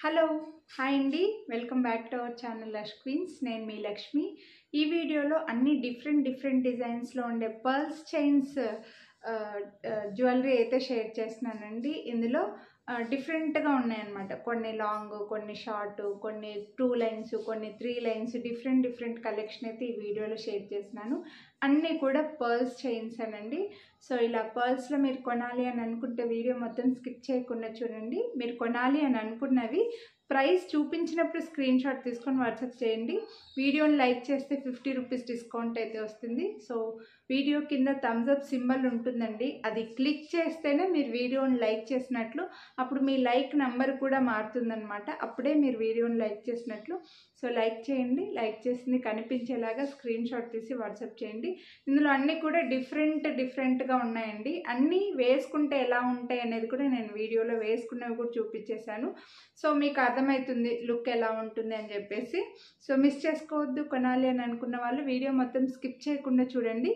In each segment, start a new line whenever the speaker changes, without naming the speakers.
Hello hi అండి, welcome back to our channel lush queens. నేను మీ లక్ష్మి. ఈ వీడియోలో అన్ని డిఫరెంట్ డిజైన్స్లో ఉండే పర్ల్స్ చైన్స్ జ్యువెలరీ అయితే షేర్ చేస్తున్నానండి. ఇందులో డిఫరెంట్గా ఉన్నాయన్నమాట. కొన్ని లాంగ్, కొన్ని షార్ట్, కొన్ని 2 లైన్స్, కొన్ని 3 లైన్స్, డిఫరెంట్ కలెక్షన్ అయితే ఈ వీడియోలో షేర్ చేస్తున్నాను. అన్నీ కూడా పర్ల్స్ చైన్స్ అనండి. సో ఇలా పర్ల్స్లో మీరు కొనాలి అని అనుకుంటే వీడియో మొత్తం స్కిప్ చేయకుండా చూడండి. మీరు కొనాలి అని అనుకున్నవి ప్రైస్ చూపించినప్పుడు స్క్రీన్ షాట్ తీసుకొని వాట్సాప్ చేయండి. వీడియోని లైక్ చేస్తే 50 రూపీస్ డిస్కౌంట్ అయితే వస్తుంది. సో వీడియో కింద థమ్స్ అప్ సింబల్ ఉంటుందండి, అది క్లిక్ చేస్తేనే మీరు వీడియోని లైక్ చేసినట్లు. అప్పుడు మీ లైక్ నెంబర్ కూడా మారుతుందన్నమాట. అప్పుడే మీరు వీడియోని లైక్ చేసినట్లు. సో లైక్ చేయండి, లైక్ చేసింది కనిపించేలాగా స్క్రీన్ షాట్ తీసి వాట్సాప్ చేయండి. ఇందులో అన్నీ కూడా డిఫరెంట్గా ఉన్నాయండి. అన్నీ వేసుకుంటే ఎలా ఉంటాయి అనేది కూడా నేను వీడియోలో వేసుకున్నవి కూడా చూపించేశాను. సో మీకు అర్థమవుతుంది లుక్ ఎలా ఉంటుంది అని చెప్పేసి. సో మిస్ చేసుకోవద్దు. కొనాలి అని అనుకున్న వాళ్ళు వీడియో మొత్తం స్కిప్ చేయకుండా చూడండి.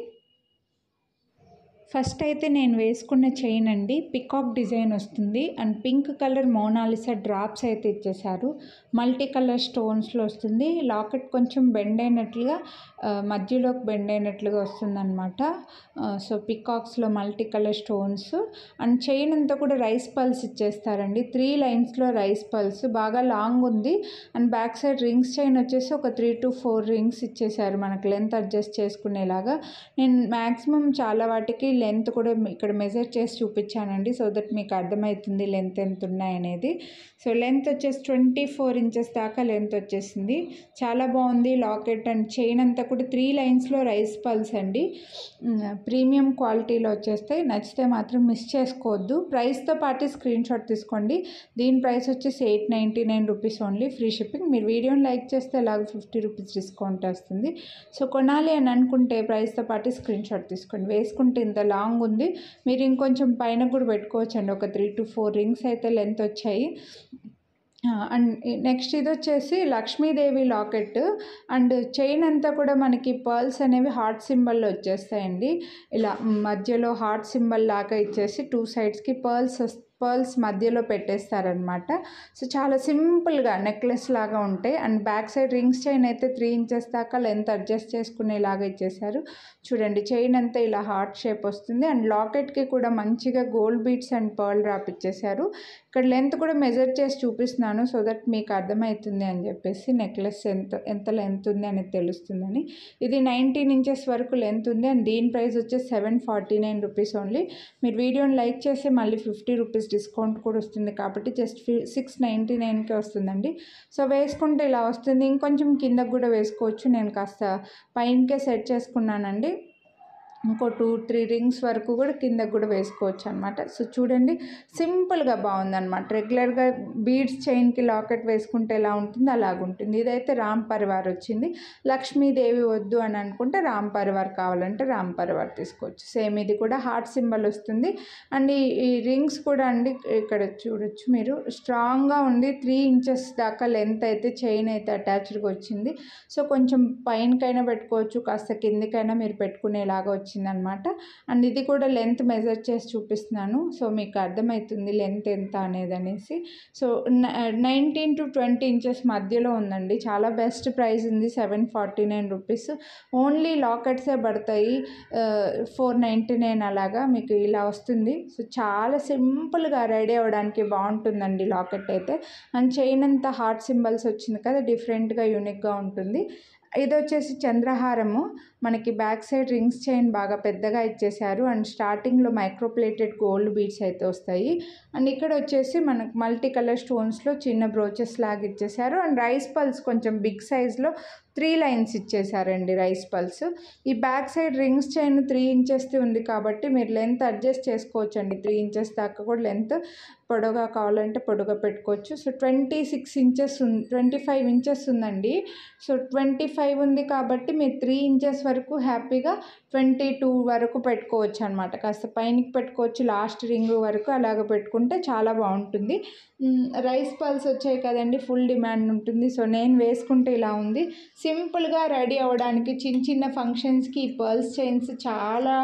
ఫస్ట్ అయితే నేను వేసుకున్న చైన్ అండి, పికాక్ డిజైన్ వస్తుంది and pink colour Mona Lisa drops అయితే ఇచ్చేసారు. మల్టీ కలర్ స్టోన్స్లో వస్తుంది. లాకెట్ కొంచెం బెండ్ అయినట్లుగా, మధ్యలోకి బెండ్ అయినట్లుగా వస్తుంది అనమాట. సో పికాక్స్లో multi colour stones and chain అంతా కూడా రైస్ పల్స్ ఇచ్చేస్తారండి. 3 లైన్స్లో రైస్ పల్స్, బాగా లాంగ్ ఉంది. And back side rings chain వచ్చేసి ఒక 3 to 4 రింగ్స్ ఇచ్చేసారు మనకు లెంత్ అడ్జస్ట్ చేసుకునేలాగా. నేను మ్యాక్సిమం చాలా వాటికి లెంత్ కూడా ఇక్కడ మెజర్ చేసి చూపించానండి, సో దట్ మీకు అర్థమవుతుంది లెంత్ ఎంత ఉన్నాయనేది. సో లెంత్ వచ్చేసి 24 ఇంచెస్ దాకా లెంత్ వచ్చేసింది. చాలా బాగుంది లాకెట్ అండ్ చైన్ అంతా కూడా 3 లైన్స్లో రైస్ పల్స్ అండి. ప్రీమియం క్వాలిటీలో వచ్చేస్తాయి. నచ్చితే మాత్రం మిస్ చేసుకోవద్దు. ప్రైస్తో పాటు స్క్రీన్ షాట్ తీసుకోండి. దీని ప్రైస్ వచ్చేసి 899 రూపీస్ ఓన్లీ, ఫ్రీ షిప్పింగ్. మీరు వీడియోని లైక్ చేస్తే అలాగ 50 రూపీస్ డిస్కౌంట్ వస్తుంది. సో కొనాలి అని అనుకుంటే ప్రైస్తో పాటు స్క్రీన్ షాట్ తీసుకోండి. వేసుకుంటే ఇంత లాంగ్ ఉంది, మీరు ఇంకొంచెం పైన కూడా పెట్టుకోవచ్చండి. ఒక 3 to 4 రింగ్స్ అయితే లెంత్ వచ్చాయి. అండ్ నెక్స్ట్ ఇది వచ్చేసి లక్ష్మీదేవి లాకెట్ అండ్ చైన్ అంతా కూడా మనకి పర్ల్స్ అనేవి హార్ట్ సింబల్లో వచ్చేస్తాయండి. ఇలా మధ్యలో హార్ట్ సింబల్ లాగా ఇచ్చేసి 2 సైడ్స్కి పర్ల్స్ మధ్యలో పెట్టేస్తారనమాట. సో చాలా సింపుల్గా నెక్లెస్ లాగా ఉంటాయి. And back side rings chain అయితే 3 ఇంచెస్ దాకా లెంత్ అడ్జస్ట్ చేసుకునేలాగా ఇచ్చేసారు. చూడండి చైన్ అంతా ఇలా హార్ట్ షేప్ వస్తుంది. అండ్ లాకెట్కి కూడా మంచిగా gold beads and pearl drop ఇచ్చేసారు. ఇక్కడ లెంత్ కూడా మెజర్ చేసి చూపిస్తున్నాను, సో దట్ మీకు అర్థమవుతుంది అని చెప్పేసి, నెక్లెస్ ఎంత లెంత్ ఉంది అనేది తెలుస్తుందని. ఇది 19 ఇంచెస్ వరకు లెంత్ ఉంది అండ్ దీని ప్రైస్ వచ్చేసి 749 రూపీస్ ఓన్లీ. మీరు వీడియోని లైక్ చేస్తే మళ్ళీ 50 రూపీస్ డిస్కౌంట్ కూడా వస్తుంది, కాబట్టి జస్ట్ 699కే వస్తుందండి. సో వేసుకుంటే ఇలా వస్తుంది. ఇంకొంచెం కిందకు కూడా వేసుకోవచ్చు. నేను కాస్త పైనకే సెట్ చేసుకున్నానండి. ఇంకో 2-3 రింగ్స్ వరకు కూడా కిందకు కూడా వేసుకోవచ్చు అనమాట. సో చూడండి సింపుల్గా బాగుందన్నమాట. రెగ్యులర్గా బీడ్స్ చైన్కి లాకెట్ వేసుకుంటే ఎలా ఉంటుందో అలాగుంటుంది. ఇదైతే రామ్ పరివార్ వచ్చింది. లక్ష్మీదేవి వద్దు అని అనుకుంటే రామ్ పరివార్ కావాలంటే రామ్ పరివార్ తీసుకోవచ్చు. సేమ్ ఇది కూడా హార్ట్ సింబల్ వస్తుంది. అండ్ ఈ రింగ్స్ కూడా అండి ఇక్కడ చూడొచ్చు మీరు, స్ట్రాంగ్గా ఉంది. 3 ఇంచెస్ దాకా లెంత్ అయితే చైన్ అయితే అటాచ్డ్గా వచ్చింది. సో కొంచెం పైనకైనా పెట్టుకోవచ్చు, కాస్త కిందకైనా మీరు పెట్టుకునేలాగా వచ్చిందనమాట. అండ్ ఇది కూడా లెంత్ మెజర్ చేసి చూపిస్తున్నాను, సో మీకు అర్థమవుతుంది లెంత్ ఎంత అనేది అనేసి. సో 19 to 20 ఇంచెస్ మధ్యలో ఉందండి. చాలా బెస్ట్ ప్రైస్ ఉంది, 749 రూపీస్. ఓన్లీ లాకెట్సే పడతాయి, 499 అలాగా మీకు ఇలా వస్తుంది. సో చాలా సింపుల్గా రెడీ అవ్వడానికి బాగుంటుందండి లాకెట్ అయితే. అండ్ చైన్ అంతా హార్ట్ సింబల్స్ వచ్చింది కదా, డిఫరెంట్గా యూనిక్గా ఉంటుంది. ఇది వచ్చేసి చంద్రహారము. మనకి బ్యాక్ సైడ్ రింగ్స్ చైన్ బాగా పెద్దగా ఇచ్చేసారు అండ్ స్టార్టింగ్లో మైక్రోప్లేటెడ్ గోల్డ్ బీడ్స్ అయితే వస్తాయి. అండ్ ఇక్కడ వచ్చేసి మనకు మల్టీ కలర్ స్టోన్స్లో చిన్న బ్రోచెస్ లాగా ఇచ్చేసారు. అండ్ రైస్ పల్స్ కొంచెం బిగ్ సైజ్లో 3 లైన్స్ ఇచ్చేసారండి రైస్ పల్స్. ఈ back side rings chain 3 inches ఉంది కాబట్టి మీరు లెంత్ అడ్జస్ట్ చేసుకోవచ్చు అండి. 3 ఇంచెస్ దాకా కూడా లెంత్ పొడవుగా కావాలంటే పొడవుగా పెట్టుకోవచ్చు. సో 25 ఇంచెస్ ఉందండి. సో 25 ఉంది కాబట్టి మీరు 3 ఇంచెస్ వరకు హ్యాపీగా 22 వరకు పెట్టుకోవచ్చు అనమాట. కాస్త పైనకి పెట్టుకోవచ్చు, లాస్ట్ రింగ్ వరకు అలాగ పెట్టుకుంటే చాలా బాగుంటుంది. రైస్ పర్ల్స్ వచ్చాయి కదండి, ఫుల్ డిమాండ్ ఉంటుంది. సో నేను వేసుకుంటే ఇలా ఉంది. సింపుల్గా రెడీ అవ్వడానికి చిన్న చిన్న ఫంక్షన్స్కి ఈ పర్ల్స్ చైన్స్ చాలా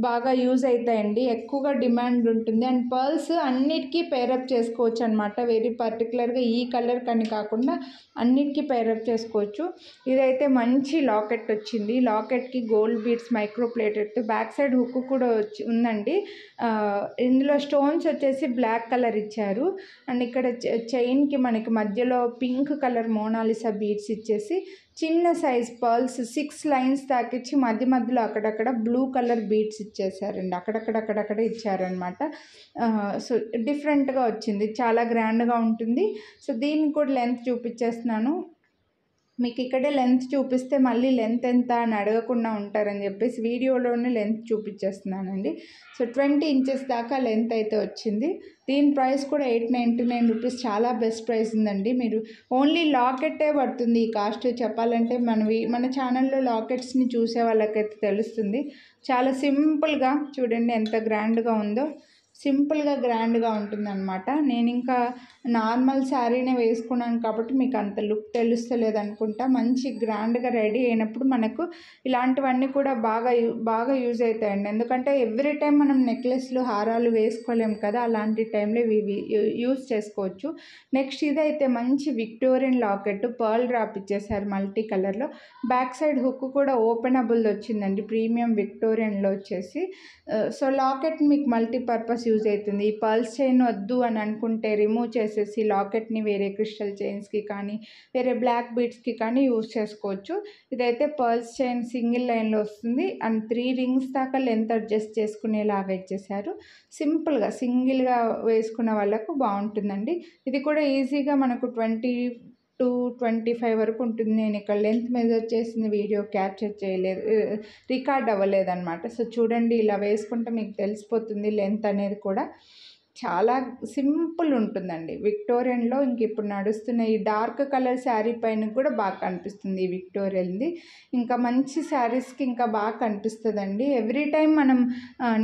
బాగా యూజ్ అవుతాయండి. ఎక్కువగా డిమాండ్ ఉంటుంది. అండ్ పర్ల్స్ అన్నిటికీ పేరప్ చేసుకోవచ్చు అనమాట. వెరీ పర్టికులర్గా ఈ కలర్ కని కాకుండా అన్నిటికీ పేరప్ చేసుకోవచ్చు. ఇదైతే మంచి లాకెట్ వచ్చింది. లాకెట్కి gold beads micro plated, back side hook కూడా ఉందండి. ఇందులో స్టోన్స్ వచ్చేసి బ్లాక్ కలర్ ఇచ్చారు. అండ్ ఇక్కడ చైన్కి మనకి మధ్యలో పింక్ కలర్ మోనాలిసా బీడ్స్ ఇచ్చేసి చిన్న సైజ్ పర్ల్స్ 6 లైన్స్ తాకిచ్చి మధ్యలో అక్కడక్కడ బ్లూ కలర్ బీడ్స్ ఇచ్చేసారండి. అక్కడక్కడ ఇచ్చారనమాట. సో డిఫరెంట్గా వచ్చింది, చాలా గ్రాండ్గా ఉంటుంది. సో దీనికి కూడా లెంత్ చూపించేస్తున్నాను. మీకు ఇక్కడే లెంత్ చూపిస్తే మళ్ళీ లెంత్ ఎంత అని అడగకుండా ఉంటారని చెప్పేసి వీడియోలోనే లెంత్ చూపించేస్తున్నానండి. సో 20 ఇంచెస్ దాకా లెంత్ అయితే వచ్చింది. దీని ప్రైస్ కూడా 899 రూపీస్, చాలా బెస్ట్ ప్రైస్ ఉందండి. మీరు ఓన్లీ లాకెట్టే పడుతుంది ఈ కాస్ట్. చెప్పాలంటే మన ఛానల్లో లాకెట్స్ని చూసే వాళ్ళకైతే తెలుస్తుంది. చాలా సింపుల్గా చూడండి ఎంత గ్రాండ్గా ఉందో. సింపుల్గా గ్రాండ్గా ఉంటుందన్నమాట. నేను ఇంకా నార్మల్ శారీనే వేసుకున్నాను కాబట్టి మీకు అంత లుక్ తెలుస్తలేదు అనుకుంటా. మంచి గ్రాండ్గా రెడీ అయినప్పుడు మనకు ఇలాంటివన్నీ కూడా బాగా యూజ్ అవుతాయండి. ఎందుకంటే ఎవ్రీ టైం మనం నెక్లెస్లు హారాలు వేసుకోలేము కదా, అలాంటి టైంలో ఇవి యూజ్ చేసుకోవచ్చు. నెక్స్ట్ ఇదైతే మంచి విక్టోరియన్ లాకెట్, పర్ల్ డ్రాప్ ఇచ్చేసారు మల్టీ కలర్లో. బ్యాక్ సైడ్ హుక్ కూడా ఓపెనబుల్ వచ్చిందండి, ప్రీమియం విక్టోరియన్లో వచ్చేసి. సో లాకెట్ మీకు మల్టీపర్పస్ యూజ్ అవుతుంది. ఈ పర్ల్స్ చైన్ వద్దు అని అనుకుంటే రిమూవ్ చేసేసి లాకెట్ని వేరే క్రిస్టల్ చైన్స్కి కానీ వేరే బ్లాక్ బీడ్స్కి కానీ యూజ్ చేసుకోవచ్చు. ఇదైతే పర్ల్స్ చైన్ సింగిల్ లైన్లో వస్తుంది. అండ్ 3 రింగ్స్ దాకా లెంత్ అడ్జస్ట్ చేసుకునేలాగా ఇచ్చేసారు. సింపుల్గా సింగిల్గా వేసుకున్న వాళ్ళకు బాగుంటుందండి. ఇది కూడా ఈజీగా మనకు 22-25 వరకు ఉంటుంది. నేను ఇక్కడ లెంత్ మెజర్ చేసిన వీడియో క్యాప్చర్ చేయలేదు, రికార్డ్ అవ్వలేదన్నమాట. సో చూడండి, ఇలా వేసుకుంటే మీకు తెలిసిపోతుంది లెంత్ అనేది కూడా. చాలా సింపుల్ ఉంటుందండి. విక్టోరియన్లో ఇంక ఇప్పుడు నడుస్తున్న ఈ డార్క్ కలర్ శారీ పైన కూడా బాగా కనిపిస్తుంది ఈ విక్టోరియన్ది. ఇంకా మంచి శారీస్కి ఇంకా బాగా కనిపిస్తుందండి. ఎవ్రీ టైం మనం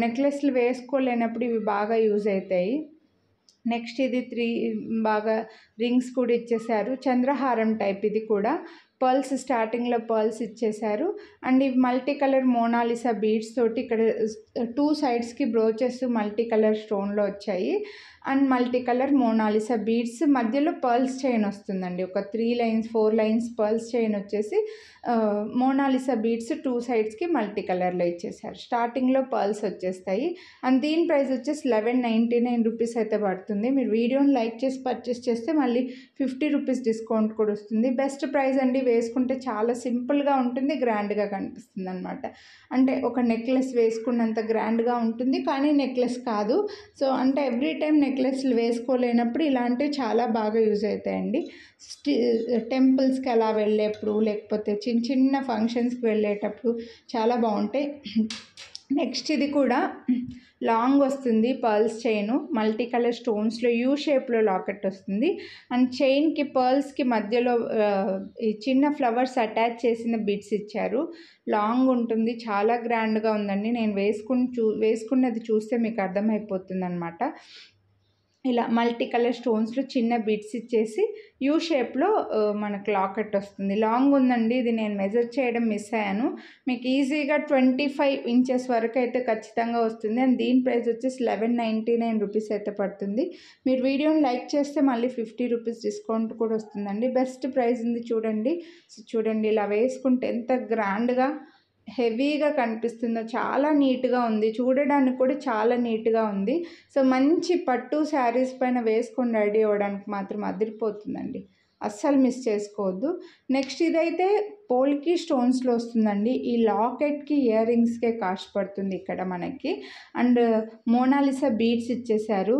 నెక్లెస్లు వేసుకోలేనప్పుడు ఇవి బాగా యూజ్ అవుతాయి. నెక్స్ట్ ఇది 3 బాగా రింగ్స్ కూడా ఇచ్చేసారు. చంద్రహారం టైప్ ఇది కూడా. పర్ల్స్ స్టార్టింగ్లో పర్ల్స్ ఇచ్చేసారు. అండ్ ఇవి మల్టీ కలర్ మోనాలిసా బీడ్స్ తోటి ఇక్కడ 2 సైడ్స్కి బ్రోచెస్ మల్టీ కలర్ స్టోన్లో వచ్చాయి. And multi colour Mona Lisa beads మధ్యలో పర్ల్స్ చైన్ వస్తుందండి. ఒక 3 లైన్స్ 4 లైన్స్ పర్ల్స్ చైన్ వచ్చేసి మోనాలిసా బీడ్స్ 2 సైడ్స్కి మల్టీ కలర్లో ఇచ్చేసారు. స్టార్టింగ్లో పర్ల్స్ వచ్చేస్తాయి. అండ్ దీని ప్రైస్ వచ్చేసి 1199 రూపీస్ అయితే పడుతుంది. మీరు వీడియోని లైక్ చేసి పర్చేస్ చేస్తే మళ్ళీ 50 రూపీస్ డిస్కౌంట్ కూడా వస్తుంది. బెస్ట్ ప్రైస్ అండి. వేసుకుంటే చాలా సింపుల్గా ఉంటుంది, గ్రాండ్గా కనిపిస్తుంది అనమాట. అంటే ఒక నెక్లెస్ వేసుకున్నంత గ్రాండ్గా ఉంటుంది కానీ నెక్లెస్ కాదు. సో అంటే ఎవ్రీ టైం నెక్లెస్లు వేసుకోలేనప్పుడు ఇలాంటివి చాలా బాగా యూజ్ అవుతాయండి. టెంపుల్స్కి అలా వెళ్ళేప్పుడు లేకపోతే చిన్న ఫంక్షన్స్కి వెళ్ళేటప్పుడు చాలా బాగుంటాయి. నెక్స్ట్ ఇది కూడా లాంగ్ వస్తుంది, పర్ల్స్ చైన్ మల్టీ కలర్ స్టోన్స్లో యూ షేప్లో లాకెట్ వస్తుంది. అండ్ చైన్కి పర్ల్స్కి మధ్యలో ఈ చిన్న ఫ్లవర్స్ అటాచ్ చేసిన బిట్స్ ఇచ్చారు. లాంగ్ ఉంటుంది, చాలా గ్రాండ్గా ఉందండి. నేను వేసుకున్నది చూస్తే మీకు అర్థమైపోతుంది అనమాట. ఇలా మల్టీ కలర్ స్టోన్స్లో చిన్న బిట్స్ ఇచ్చేసి యూ షేప్లో మనకు లాకెట్ వస్తుంది. లాంగ్ ఉందండి, ఇది నేను మెజర్ చేయడం మిస్ అయ్యాను. మీకు ఈజీగా 25 ఇంచెస్ వరకు అయితే ఖచ్చితంగా వస్తుంది. అండ్ దీని ప్రైస్ వచ్చేసి 1199 రూపీస్ అయితే పడుతుంది. మీరు వీడియోని లైక్ చేస్తే మళ్ళీ 50 రూపీస్ డిస్కౌంట్ కూడా వస్తుందండి. బెస్ట్ ప్రైస్ ఉంది చూడండి. సో చూడండి, ఇలా వేసుకుంటే ఎంత గ్రాండ్గా హెవీగా కనిపిస్తుందో, చాలా నీట్గా ఉంది, చూడడానికి కూడా చాలా నీట్గా ఉంది. సో మంచి పట్టు శారీస్ పైన వేసుకొని రెడీ అవ్వడానికి మాత్రం అదిరిపోతుందండి, అస్సలు మిస్ చేసుకోవద్దు. నెక్స్ట్ ఇదైతే పోల్కి స్టోన్స్లో వస్తుందండి. ఈ లాకెట్కి ఇయర్ రింగ్స్కే కాస్ట్ పడుతుంది ఇక్కడ మనకి. అండ్ మోనాలిసా బీడ్స్ ఇచ్చేసారు.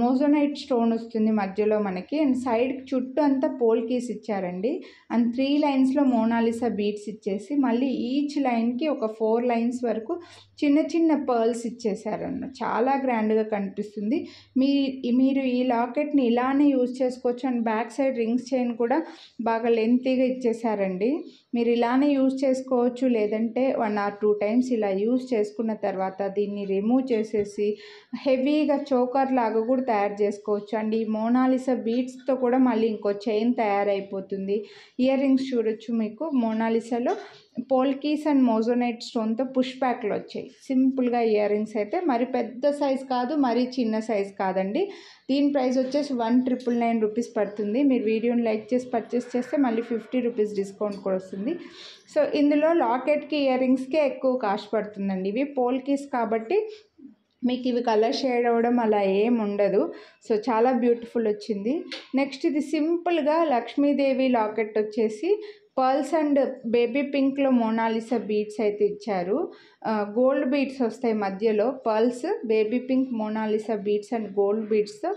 మోజోనైట్ స్టోన్ వస్తుంది మధ్యలో మనకి. అండ్ సైడ్కి చుట్టూ అంతా పోల్కీస్ ఇచ్చారండి. అండ్ 3 లైన్స్లో మోనాలిసా బీడ్స్ ఇచ్చేసి మళ్ళీ ఈచ్ లైన్కి ఒక 4 లైన్స్ వరకు చిన్న పర్ల్స్ ఇచ్చేసారన్న. చాలా గ్రాండ్గా కనిపిస్తుంది. మీరు ఈ లాకెట్ని ఇలానే యూజ్ చేసుకోవచ్చు. And back side rings chain కూడా బాగా లెంతీగా ఇచ్చేసారండి. మీరు ఇలానే యూజ్ చేసుకోవచ్చు, లేదంటే 1 or 2 టైమ్స్ ఇలా యూజ్ చేసుకున్న తర్వాత దీన్ని రిమూవ్ చేసేసి హెవీగా చోకర్ లాగా కూడా తయారు చేసుకోవచ్చు అండి. ఈ మోనాలిసా బీడ్స్తో కూడా మళ్ళీ ఇంకో చైన్ తయారైపోతుంది. ఇయర్ రింగ్స్ చూడొచ్చు, మీకు మోనాలిసాలో పోల్కీస్ అండ్ మోజోనైట్ స్టోన్తో పుష్ బ్యాక్లు వచ్చాయి. సింపుల్గా ఇయర్ రింగ్స్ అయితే మరి పెద్ద సైజ్ కాదు, మరీ చిన్న సైజ్ కాదండి. దీని ప్రైస్ వచ్చేసి 1999 రూపీస్ పడుతుంది. మీరు వీడియోని లైక్ చేసి పర్చేస్ చేస్తే మళ్ళీ 50 రూపీస్ డిస్కౌంట్ కూడా వస్తుంది. సో ఇందులో లాకెట్కి ఇయర్ రింగ్స్కే ఎక్కువ కాస్ట్ పడుతుందండి. ఇవి పోల్కీస్ కాబట్టి మీకు ఇవి కలర్ షేడ్ అవ్వడం అలా ఏం ఉండదు. సో చాలా బ్యూటిఫుల్ వచ్చింది. నెక్స్ట్ ఇది సింపుల్గా లక్ష్మీదేవి లాకెట్ వచ్చేసి పర్ల్స్ అండ్ బేబీ పింక్లో మోనాలిసా బీడ్స్ అయితే ఇచ్చారు. గోల్డ్ బీడ్స్ వస్తాయి మధ్యలో, pearls, baby pink Mona Lisa beads and gold బీడ్స్తో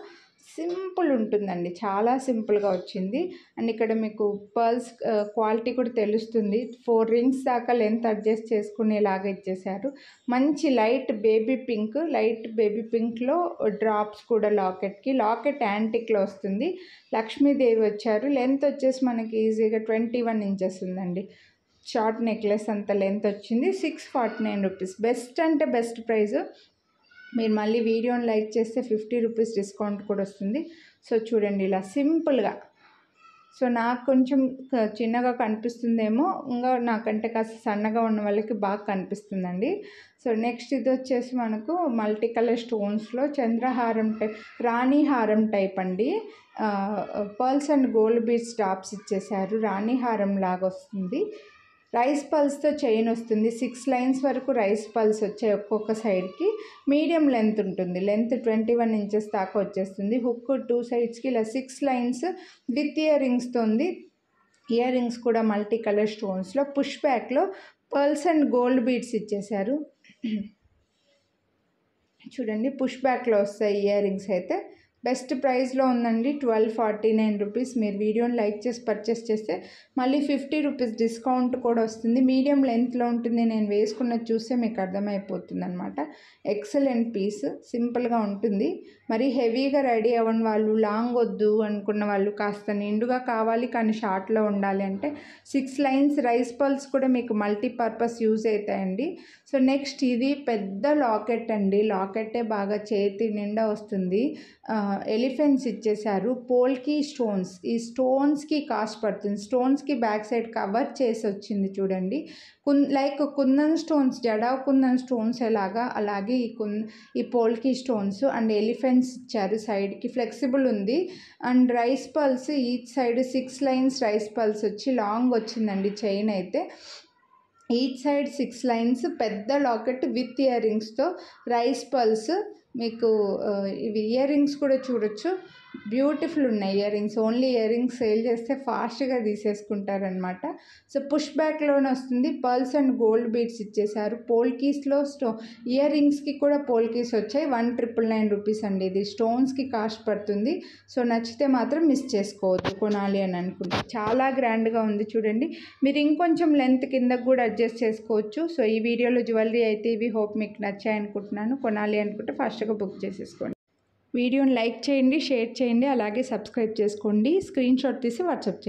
సింపుల్ ఉంటుందండి. చాలా సింపుల్గా వచ్చింది. అండ్ ఇక్కడ మీకు పర్ల్స్ క్వాలిటీ కూడా తెలుస్తుంది. 4 రింగ్స్ దాకా లెంత్ అడ్జస్ట్ చేసుకునేలాగా ఇచ్చేసారు. మంచి లైట్ బేబీ పింక్లో డ్రాప్స్ కూడా లాకెట్కి. లాకెట్ యాంటిక్లో వస్తుంది. లక్ష్మీదేవి వచ్చారు. లెంత్ వచ్చేసి మనకి ఈజీగా 21 ఇంచెస్ ఉందండి. షార్ట్ నెక్లెస్ అంత లెంత్ వచ్చింది. 649 రూపీస్. బెస్ట్ అంటే బెస్ట్ ప్రైస్. మీరు మళ్ళీ వీడియోని లైక్ చేస్తే 50 రూపీస్ డిస్కౌంట్ కూడా వస్తుంది. సో చూడండి ఇలా సింపుల్గా. సో నాకు కొంచెం చిన్నగా కనిపిస్తుందేమో, ఇంకా నాకంటే కాస్త సన్నగా ఉన్న వాళ్ళకి బాగా కనిపిస్తుందండి. సో నెక్స్ట్ ఇది వచ్చేసి మనకు మల్టీ కలర్ స్టోన్స్లో చంద్రహారం టైప్, రాణి హారం టైప్ అండి. Pearls and gold beads tops ఇచ్చేసారు. రాణి హారం లాగా వస్తుంది. రైస్ పల్స్తో చైన్ వస్తుంది. 6 లైన్స్ వరకు రైస్ పల్స్ వచ్చాయి ఒక్కొక్క సైడ్కి. మీడియం లెంత్ ఉంటుంది. లెంత్ 21 ఇంచెస్ దాకా వచ్చేస్తుంది. హుక్ 2 సైడ్స్కి ఇలా 6 లైన్స్ విత్ ఇయర్ రింగ్స్తో ఉంది. ఇయర్ రింగ్స్ కూడా మల్టీ కలర్ స్టోన్స్లో పుష్ బ్యాక్లో పర్ల్స్ అండ్ గోల్డ్ బీడ్స్ ఇచ్చేసారు. చూడండి పుష్ బ్యాక్లో వస్తాయి ఇయర్ రింగ్స్ అయితే. బెస్ట్ ప్రైస్లో ఉందండి. 1249 రూపీస్. మీరు వీడియోని లైక్ చేసి పర్చేస్ చేస్తే మళ్ళీ 50 రూపీస్ డిస్కౌంట్ కూడా వస్తుంది. మీడియం లెంత్లో ఉంటుంది. నేను వేసుకున్నది చూస్తే మీకు అర్థమైపోతుంది అనమాట. Excellent piece. సింపుల్గా ఉంటుంది. మరి హెవీగా రెడీ అవ్వని వాళ్ళు, లాంగ్ వద్దు అనుకున్న వాళ్ళు, కాస్త నిండుగా కావాలి కానీ షార్ట్లో ఉండాలి అంటే 6 లైన్స్ రైస్ పల్స్ కూడా మీకు మల్టీపర్పస్ యూజ్ అవుతాయండి. సో నెక్స్ట్ ఇది పెద్ద లాకెట్ అండి. లాకెట్టే బాగా చేతి నిండా వస్తుంది. ఎలిఫెంట్స్ ఇచ్చేసారు. పోల్కి స్టోన్స్. ఈ స్టోన్స్కి కాస్ట్ పడుతుంది. స్టోన్స్కి బ్యాక్ సైడ్ కవర్ చేసి వచ్చింది చూడండి. Like kundan stones, jadau kundan stones ఎలాగా అలాగే ఈ పోల్కి స్టోన్స్ అండ్ ఎలిఫెంట్స్ ఇచ్చారు. సైడ్కి ఫ్లెక్సిబుల్ ఉంది. And rice pearls each side 6 lines rice pearls వచ్చి లాంగ్ వచ్చిందండి చైన్ అయితే. ఈచ్ సైడ్ 6 లైన్స్ పెద్ద లాకెట్ విత్ ఇయర్ రింగ్స్తో రైస్ పల్స్. మీకు ఇవి ఇయర్ రింగ్స్ కూడా చూడొచ్చు. బ్యూటిఫుల్ ఉన్నాయి earrings. Only earrings sale చేస్తే ఫాస్ట్గా తీసేసుకుంటారనమాట. సో పుష్ బ్యాక్లోనే వస్తుంది. పర్ల్స్ అండ్ గోల్డ్ బీడ్స్ ఇచ్చేసారు. పోల్కీస్లో ఇయర్ రింగ్స్కి కూడా పోల్కీస్ వచ్చాయి. 1999 రూపీస్ అండి. ఇది స్టోన్స్కి కాస్ట్ పడుతుంది. సో నచ్చితే మాత్రం మిస్ చేసుకోవద్దు కొనాలి అని అనుకుంటే. చాలా గ్రాండ్గా ఉంది చూడండి. మీరు ఇంకొంచెం లెంత్ కిందకు కూడా అడ్జస్ట్ చేసుకోవచ్చు. సో ఈ వీడియోలో జ్యువెలరీ అయితే ఇవి. హోప్ మీకు నచ్చాయి అనుకుంటున్నాను. కొనాలి అనుకుంటే ఫాస్ట్గా బుక్ చేసేసుకోండి. వీడియోని లైక్ చేయండి, షేర్ చేయండి, అలాగే సబ్స్క్రైబ్ చేసుకోండి. స్క్రీన్ షాట్ తీసి వాట్సాప్ చేయండి.